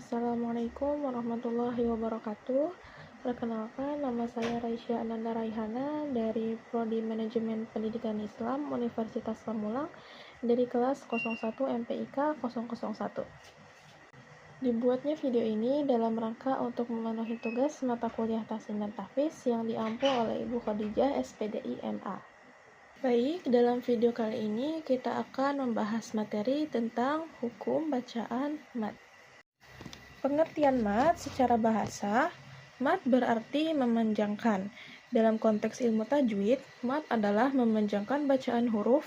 Assalamualaikum warahmatullahi wabarakatuh. Perkenalkan, nama saya Raisya Ananda Raihana dari Prodi Manajemen Pendidikan Islam Universitas Pamulang dari kelas 01 MPIK 001. Dibuatnya video ini dalam rangka untuk memenuhi tugas mata kuliah Tahsin dan Tahfiz yang diampu oleh Ibu Khadijah SPDI MA. Baik, dalam video kali ini kita akan membahas materi tentang hukum bacaan mat. Pengertian mat secara bahasa, mat berarti memanjangkan. Dalam konteks ilmu tajwid, mat adalah memanjangkan bacaan huruf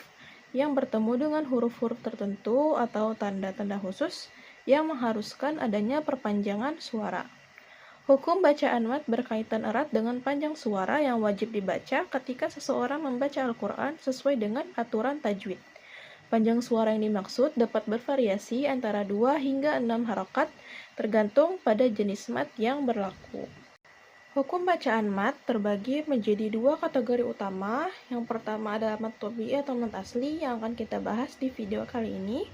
yang bertemu dengan huruf-huruf tertentu atau tanda-tanda khusus yang mengharuskan adanya perpanjangan suara. Hukum bacaan mat berkaitan erat dengan panjang suara yang wajib dibaca ketika seseorang membaca Al-Quran sesuai dengan aturan tajwid. Panjang suara yang dimaksud dapat bervariasi antara 2 hingga 6 harokat, tergantung pada jenis mat yang berlaku. Hukum bacaan mat terbagi menjadi 2 kategori utama. Yang pertama adalah mat tobi'i atau mat asli yang akan kita bahas di video kali ini.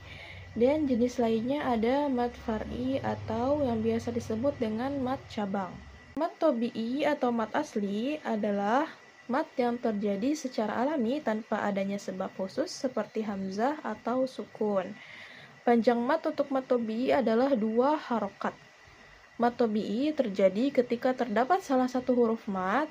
Dan jenis lainnya ada mat far'i atau yang biasa disebut dengan mat cabang. Mat tobi'i atau mat asli adalah mat yang terjadi secara alami tanpa adanya sebab khusus seperti hamzah atau sukun. Panjang mat untuk mat tobi'i adalah 2 harokat. Mat tobi'i terjadi ketika terdapat salah satu huruf mat,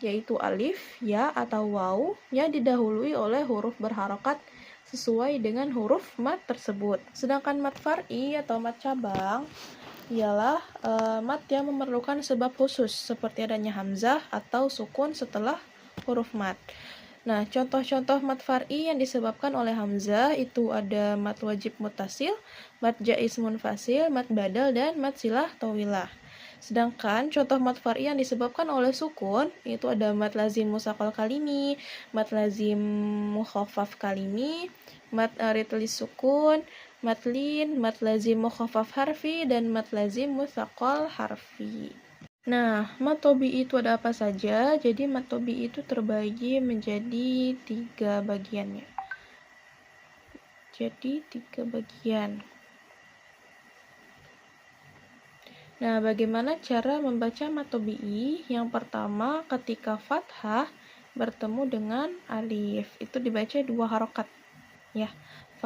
yaitu alif, ya, atau waw, yang didahului oleh huruf berharokat sesuai dengan huruf mat tersebut. Sedangkan mat far'i atau mat cabang ialah mat yang memerlukan sebab khusus seperti adanya hamzah atau sukun setelah huruf mat. Nah, contoh-contoh mat far'i yang disebabkan oleh hamzah itu ada mat wajib muttasil, mat jaiz munfasil, mat badal, dan mat silah tawilah. Sedangkan contoh mat far'i yang disebabkan oleh sukun itu ada mat lazim musaqal kalimi, mat lazim mukhaffaf kalimi, mat ritlis sukun, mat lin, mat lazim mukhaffaf harfi, dan mat lazim musaqal harfi. Nah, mat tobi'i itu ada apa saja? Jadi mat tobi'i itu terbagi menjadi 3 bagiannya. Nah, bagaimana cara membaca mat tobi'i? Yang pertama, ketika fathah bertemu dengan alif, itu dibaca 2 harokat. Ya,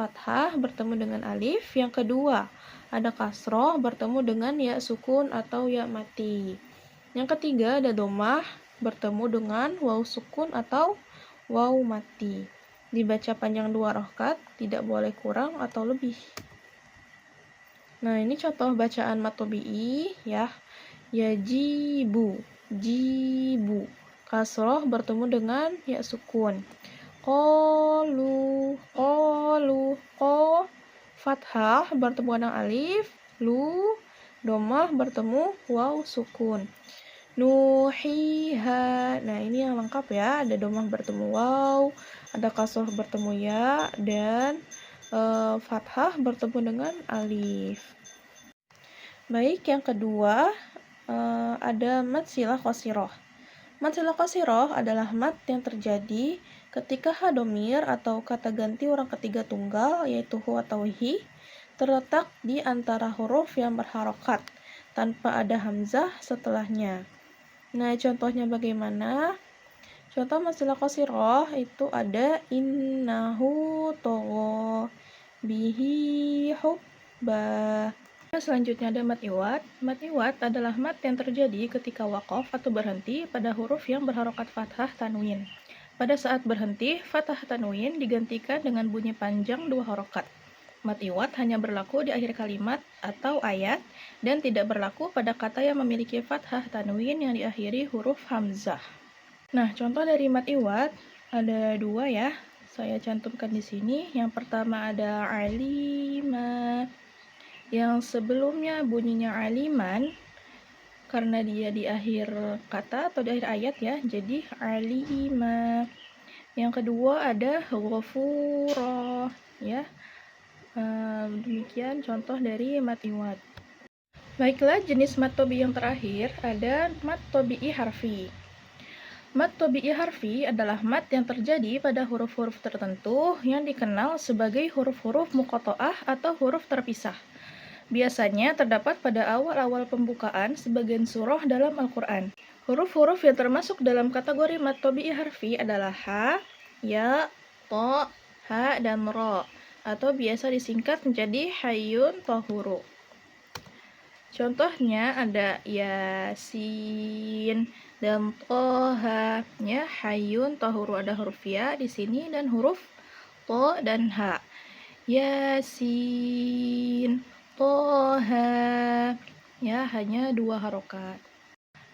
fathah bertemu dengan alif. Yang kedua, ada kasroh bertemu dengan ya sukun atau ya mati. Yang ketiga, ada domah bertemu dengan waw sukun atau waw mati. Dibaca panjang 2 harokat, tidak boleh kurang atau lebih. Nah, ini contoh bacaan mat tobi'i ya. Yajibu, jibu. Kasroh bertemu dengan ya sukun. Qalu, ko. Fathah bertemu dengan alif, lu. Domah bertemu waw sukun. Nuhiha. Nah, ini yang lengkap ya. Ada domah bertemu waw, ada kasroh bertemu ya, dan fathah bertemu dengan alif. Baik, yang kedua ada mat silah qasirah. Mat silah qasirah adalah mat yang terjadi ketika hadomir atau kata ganti orang ketiga tunggal, yaitu hu atau hi, terletak di antara huruf yang berharokat tanpa ada hamzah setelahnya. Nah, contohnya bagaimana? Contoh mat silah qasirah itu ada innahu togho bihi hubba. Selanjutnya ada mat iwad. Mat iwad adalah mat yang terjadi ketika waqaf atau berhenti pada huruf yang berharokat fathah tanwin. Pada saat berhenti, fathah tanwin digantikan dengan bunyi panjang 2 harokat. Mat iwad hanya berlaku di akhir kalimat atau ayat dan tidak berlaku pada kata yang memiliki fathah tanwin yang diakhiri huruf hamzah. Nah, contoh dari mat iwad ada 2 ya. Saya cantumkan di sini. Yang pertama ada alima. Yang sebelumnya bunyinya aliman karena dia di akhir kata atau di akhir ayat ya, jadi alima. Yang kedua ada ghafura ya. Demikian contoh dari mat iwad. Baiklah, jenis mat tobi'i yang terakhir ada mat tobi'i harfi. Mat tobi'i harfi adalah mat yang terjadi pada huruf-huruf tertentu yang dikenal sebagai huruf-huruf muqatta'ah atau huruf terpisah. biasanya terdapat pada awal-awal pembukaan sebagian surah dalam Al-Quran. Huruf-huruf yang termasuk dalam kategori mad tabi'i harfi adalah ha, ya, to, ha, dan ro, atau biasa disingkat menjadi hayyun tohuru. Contohnya ada Yasin dan Toha, ya, hayyun tohuru, ada huruf ya di sini dan huruf to dan ha. Yasin, Toha, ya, hanya 2 harokat.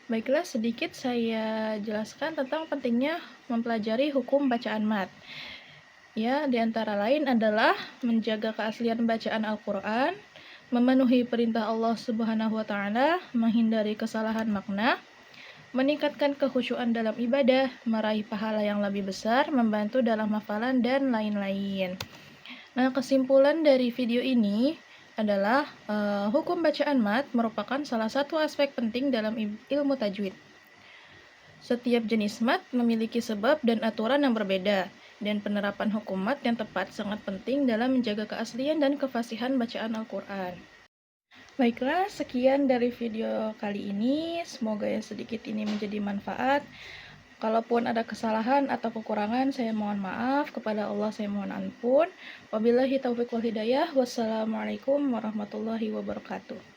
Baiklah, sedikit saya jelaskan tentang pentingnya mempelajari hukum bacaan mad. Ya, di antara lain adalah menjaga keaslian bacaan Al-Quran, memenuhi perintah Allah Subhanahu wa Ta'ala, menghindari kesalahan makna, meningkatkan kekhusyuan dalam ibadah, meraih pahala yang lebih besar, membantu dalam hafalan, dan lain-lain. Nah, kesimpulan dari video ini adalah hukum bacaan mad merupakan salah satu aspek penting dalam ilmu tajwid. Setiap jenis mad memiliki sebab dan aturan yang berbeda, dan penerapan hukum mad yang tepat sangat penting dalam menjaga keaslian dan kefasihan bacaan Al-Quran. Baiklah, sekian dari video kali ini. Semoga yang sedikit ini menjadi manfaat. Kalaupun ada kesalahan atau kekurangan, saya mohon maaf. Kepada Allah saya mohon ampun. Wabillahi taufiq wal hidayah. Wassalamualaikum warahmatullahi wabarakatuh.